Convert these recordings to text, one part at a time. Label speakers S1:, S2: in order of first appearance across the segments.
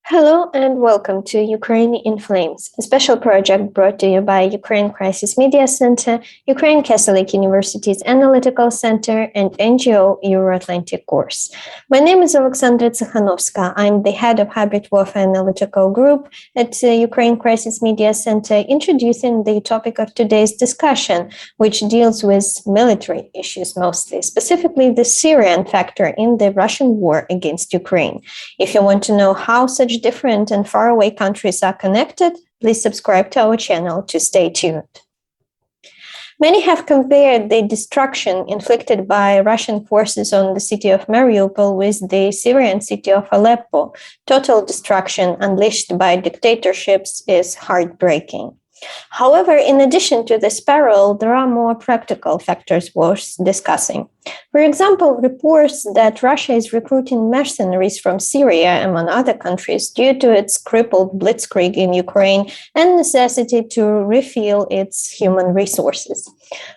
S1: Hello and welcome to Ukraine in Flames, a special project brought to you by Ukraine Crisis Media Center, Ukrainian Catholic University's Analytical Center, and NGO Euroatlantic Course. My name is Oleksandr. I'm the head of Hybrid Warfare Analytical Group at Ukraine Crisis Media Center, introducing the topic of today's discussion, which deals with military issues mostly, specifically the Syrian factor in the Russian war against Ukraine. If you want to know how such different and faraway countries are connected, please subscribe to our channel to stay tuned. Many have compared the destruction inflicted by Russian forces on the city of Mariupol with the Syrian city of Aleppo. Total destruction unleashed by dictatorships is heartbreaking. However, in addition to this parallel, there are more practical factors worth discussing. For example, reports that Russia is recruiting mercenaries from Syria, among other countries, due to its crippled blitzkrieg in Ukraine and necessity to refuel its human resources.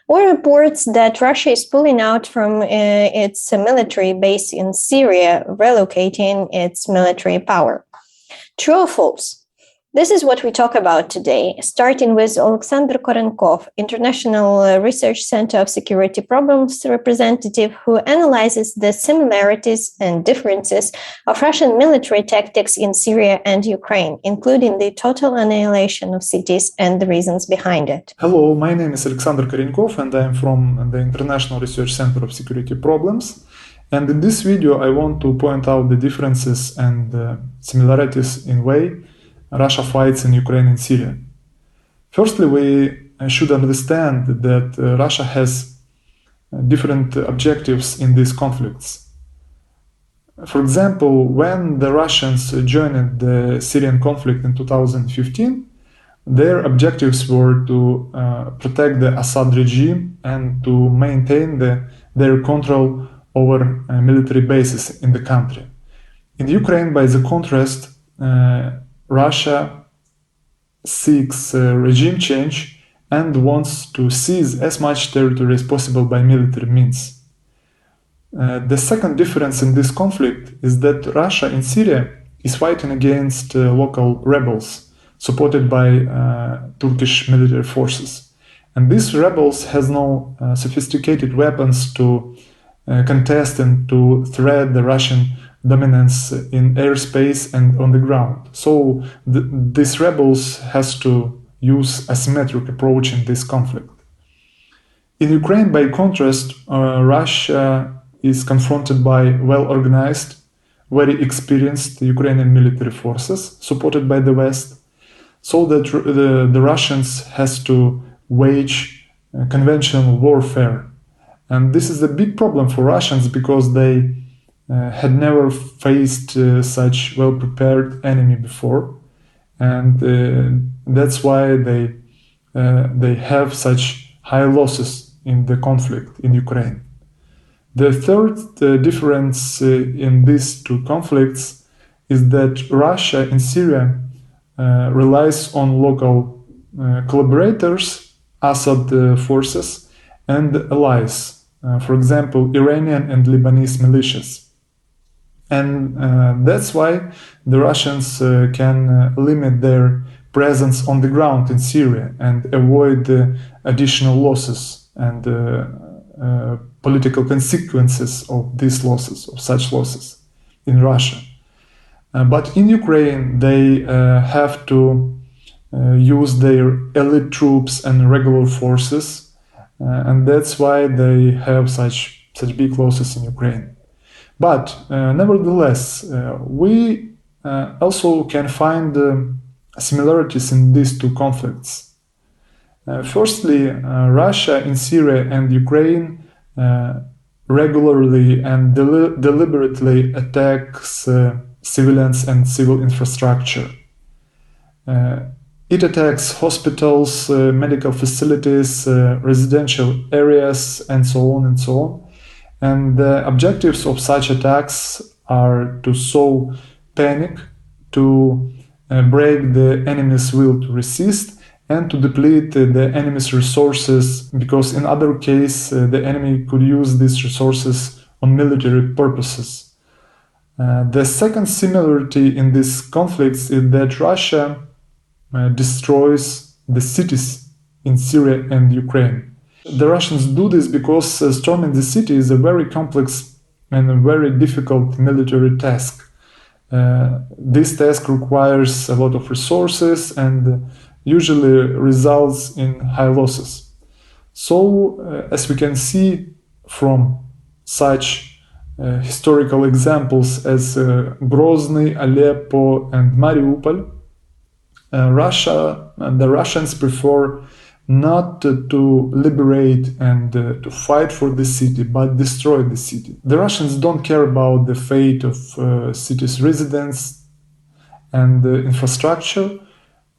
S1: Or reports that Russia is pulling out from its military base in Syria, relocating its military power. True or false? This is what we talk about today, starting with Oleksandr Korenkov, International Research Center of Security Problems representative, who analyzes the similarities and differences of Russian military tactics in Syria and Ukraine, including the total annihilation of cities and the reasons behind it.
S2: Hello, my name is Oleksandr Korenkov and I'm from the International Research Center of Security Problems. And in this video, I want to point out the differences and similarities in way Russia fights in Ukraine and Syria. Firstly, we should understand that Russia has different objectives in these conflicts. For example, when the Russians joined the Syrian conflict in 2015, their objectives were to protect the Assad regime and to maintain their control over military bases in the country. In Ukraine, by the contrast, Russia seeks regime change and wants to seize as much territory as possible by military means. The second difference in this conflict is that Russia in Syria is fighting against local rebels supported by Turkish military forces. And these rebels has no sophisticated weapons to contest and to threat the Russian dominance in airspace and on the ground. So these rebels has to use asymmetric approach in this conflict. In Ukraine, by contrast, Russia is confronted by well-organized, very experienced Ukrainian military forces supported by the West, so that the Russians has to wage conventional warfare. And this is a big problem for Russians because they had never faced such well-prepared enemy before, and that's why they have such high losses in the conflict in Ukraine. The third difference in these two conflicts is that Russia in Syria relies on local collaborators, Assad forces, and allies, for example, Iranian and Lebanese militias. And that's why the Russians can limit their presence on the ground in Syria and avoid the additional losses and political consequences of these losses, of such losses in Russia. But in Ukraine, they have to use their elite troops and regular forces, and that's why they have such big losses in Ukraine. But nevertheless, we also can find similarities in these two conflicts. Firstly, Russia in Syria and Ukraine regularly and deliberately attacks civilians and civil infrastructure. It attacks hospitals, medical facilities, residential areas, and so on and so on. And the objectives of such attacks are to sow panic, to break the enemy's will to resist, and to deplete the enemy's resources, because in other case the enemy could use these resources on military purposes. The second similarity in these conflicts is that Russia destroys the cities in Syria and Ukraine. The Russians do this because storming the city is a very complex and a very difficult military task. This task requires a lot of resources and usually results in high losses. So, as we can see from such historical examples as Grozny, Aleppo, and Mariupol, the Russians prefer not to liberate and to fight for the city, but destroy the city. The Russians don't care about the fate of city's residents and infrastructure,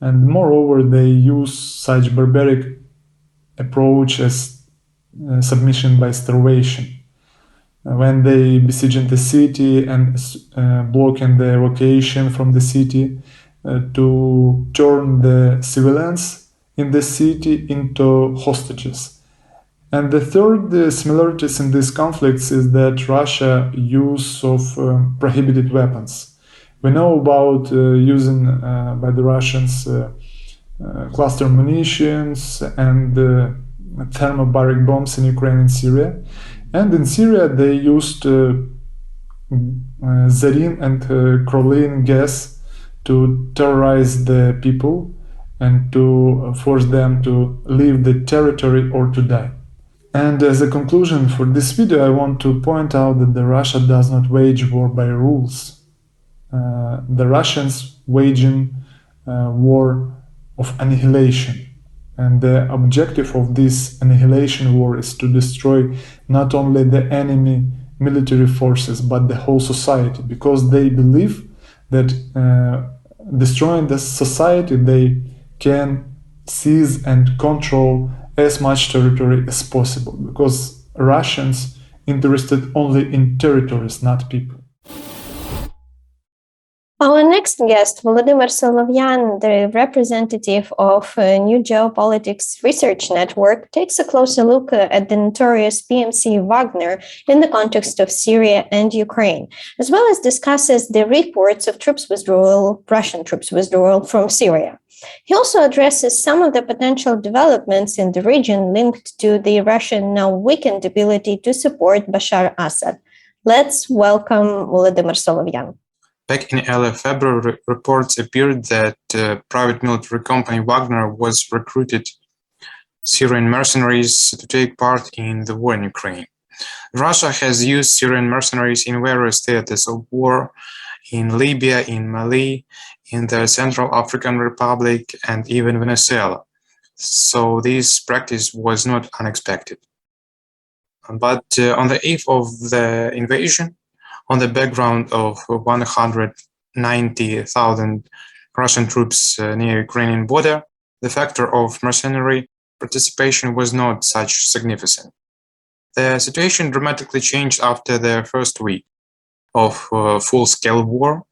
S2: and moreover, they use such barbaric approach as submission by starvation. When they besieging the city and blocking the evacuation from the city to turn the civilians in the city into hostages. And the third similarities in these conflicts is that Russia use of prohibited weapons. We know about using by the Russians cluster munitions and thermobaric bombs in Ukraine and Syria. And in Syria, they used sarin and chlorine gas to terrorize the people and to force them to leave the territory or to die. And as a conclusion for this video, I want to point out that Russia does not wage war by rules. The Russians waging war of annihilation. And the objective of this annihilation war is to destroy not only the enemy military forces, but the whole society, because they believe that destroying the society, they can seize and control as much territory as possible, because Russians interested only in territories, not people.
S1: Our next guest, Volodymyr Solovyan, the representative of New Geopolitics Research Network, takes a closer look at the notorious PMC Wagner in the context of Syria and Ukraine, as well as discusses the reports of Russian troops withdrawal from Syria. He also addresses some of the potential developments in the region linked to the Russian now weakened ability to support Bashar Assad. Let's welcome Volodymyr Solovyan.
S3: Back in early February, reports appeared that private military company Wagner was recruited Syrian mercenaries to take part in the war in Ukraine. Russia has used Syrian mercenaries in various theaters of war, in Libya, in Mali, in the Central African Republic, and even Venezuela. So this practice was not unexpected. But on the eve of the invasion, on the background of 190,000 Russian troops near Ukrainian border, the factor of mercenary participation was not such significant. The situation dramatically changed after the first week of full-scale war,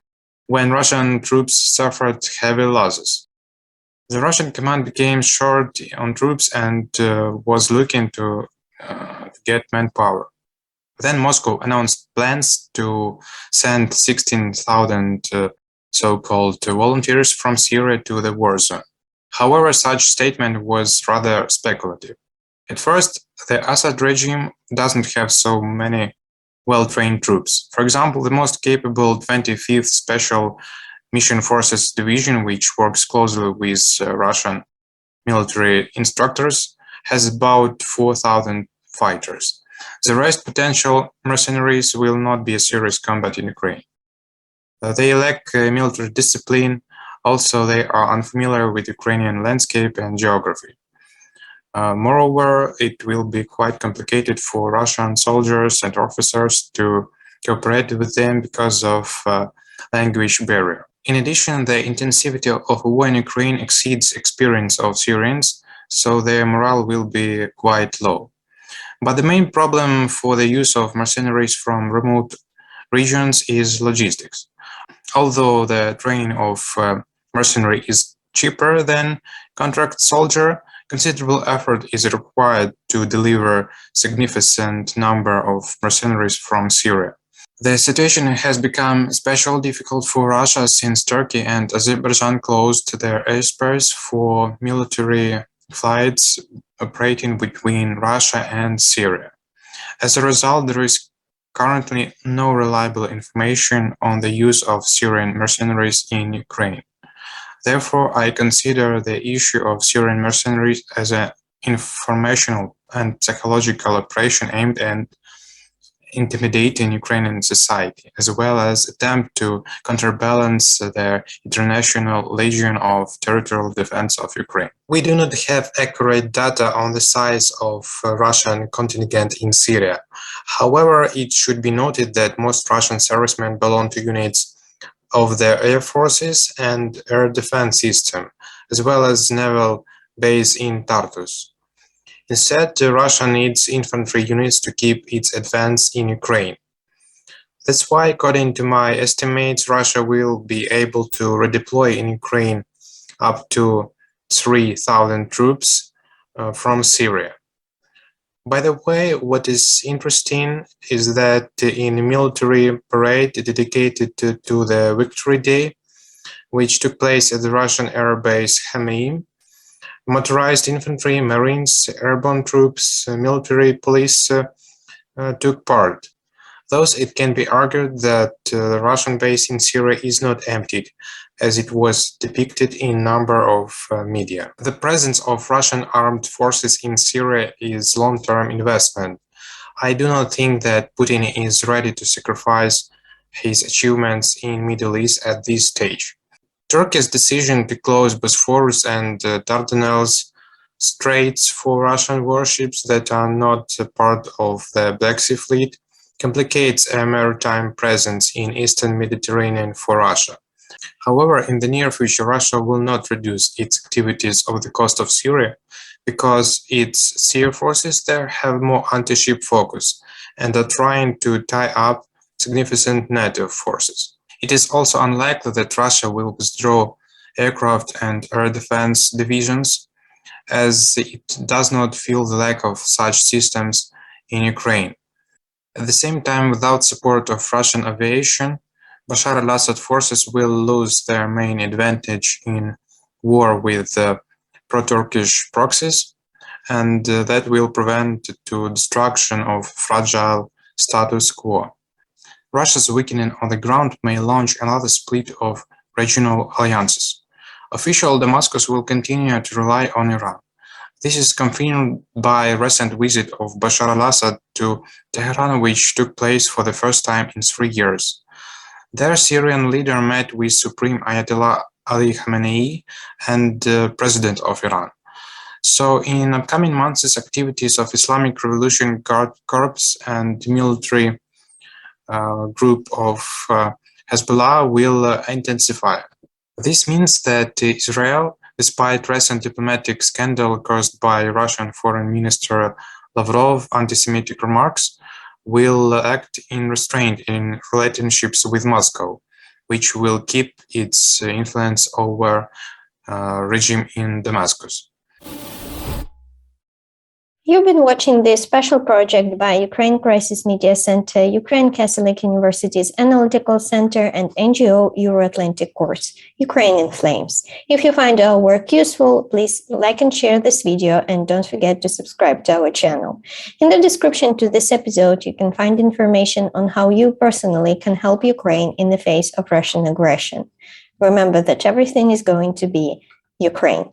S3: when Russian troops suffered heavy losses. The Russian command became short on troops and was looking to get manpower. Then Moscow announced plans to send 16,000 so-called volunteers from Syria to the war zone. However, such statement was rather speculative. At first, the Assad regime doesn't have so many well-trained troops. For example, the most capable 25th Special Mission Forces Division, which works closely with Russian military instructors, has about 4,000 fighters. The rest potential mercenaries will not be a serious combat in Ukraine. They lack military discipline. Also, they are unfamiliar with Ukrainian landscape and geography. Moreover, it will be quite complicated for Russian soldiers and officers to cooperate with them because of language barrier. In addition, the intensity of war in Ukraine exceeds experience of Syrians, so their morale will be quite low. But the main problem for the use of mercenaries from remote regions is logistics. Although the training of mercenary is cheaper than contract soldier, considerable effort is required to deliver significant number of mercenaries from Syria. The situation has become especially difficult for Russia since Turkey and Azerbaijan closed their airspace for military flights operating between Russia and Syria. As a result, there is currently no reliable information on the use of Syrian mercenaries in Ukraine. Therefore, I consider the issue of Syrian mercenaries as an informational and psychological operation aimed at intimidating Ukrainian society, as well as attempt to counterbalance their international Legion of Territorial Defense of Ukraine. We do not have accurate data on the size of Russian contingent in Syria. However, it should be noted that most Russian servicemen belong to units of the air forces and air defense system, as well as naval base in Tartus. Instead, Russia needs infantry units to keep its advance in Ukraine. That's why, according to my estimates, Russia will be able to redeploy in Ukraine up to 3,000 troops from Syria. By the way, what is interesting is that in a military parade dedicated to the Victory Day, which took place at the Russian air base Hmeim, motorized infantry, marines, airborne troops, military police took part. Thus, it can be argued that the Russian base in Syria is not emptied, as it was depicted in a number of media. The presence of Russian armed forces in Syria is long-term investment. I do not think that Putin is ready to sacrifice his achievements in Middle East at this stage. Turkey's decision to close Bosphorus and Dardanelles Straits for Russian warships that are not part of the Black Sea Fleet complicates a maritime presence in Eastern Mediterranean for Russia. However, in the near future, Russia will not reduce its activities off the coast of Syria because its sea forces there have more anti-ship focus and are trying to tie up significant NATO forces. It is also unlikely that Russia will withdraw aircraft and air defense divisions, as it does not feel the lack of such systems in Ukraine. At the same time, without support of Russian aviation, Bashar al-Assad forces will lose their main advantage in war with pro-Turkish proxies, and that will prevent the destruction of fragile status quo. Russia's weakening on the ground may launch another split of regional alliances. Official Damascus will continue to rely on Iran. This is confirmed by a recent visit of Bashar al-Assad to Tehran, which took place for the first time in 3 years. Their Syrian leader met with Supreme Ayatollah Ali Khamenei and the President of Iran. So in upcoming months, activities of Islamic Revolution Guard Corps and military group of Hezbollah will intensify. This means that Israel, despite recent diplomatic scandal caused by Russian Foreign Minister Lavrov anti-Semitic remarks, will act in restraint in relationships with Moscow, which will keep its influence over regime in Damascus.
S1: You've been watching this special project by Ukraine Crisis Media Center, Ukrainian Catholic University's Analytical Center, and NGO Euroatlantic Course, Ukraine in Flames. If you find our work useful, please like and share this video, and don't forget to subscribe to our channel. In the description to this episode, you can find information on how you personally can help Ukraine in the face of Russian aggression. Remember that everything is going to be Ukraine.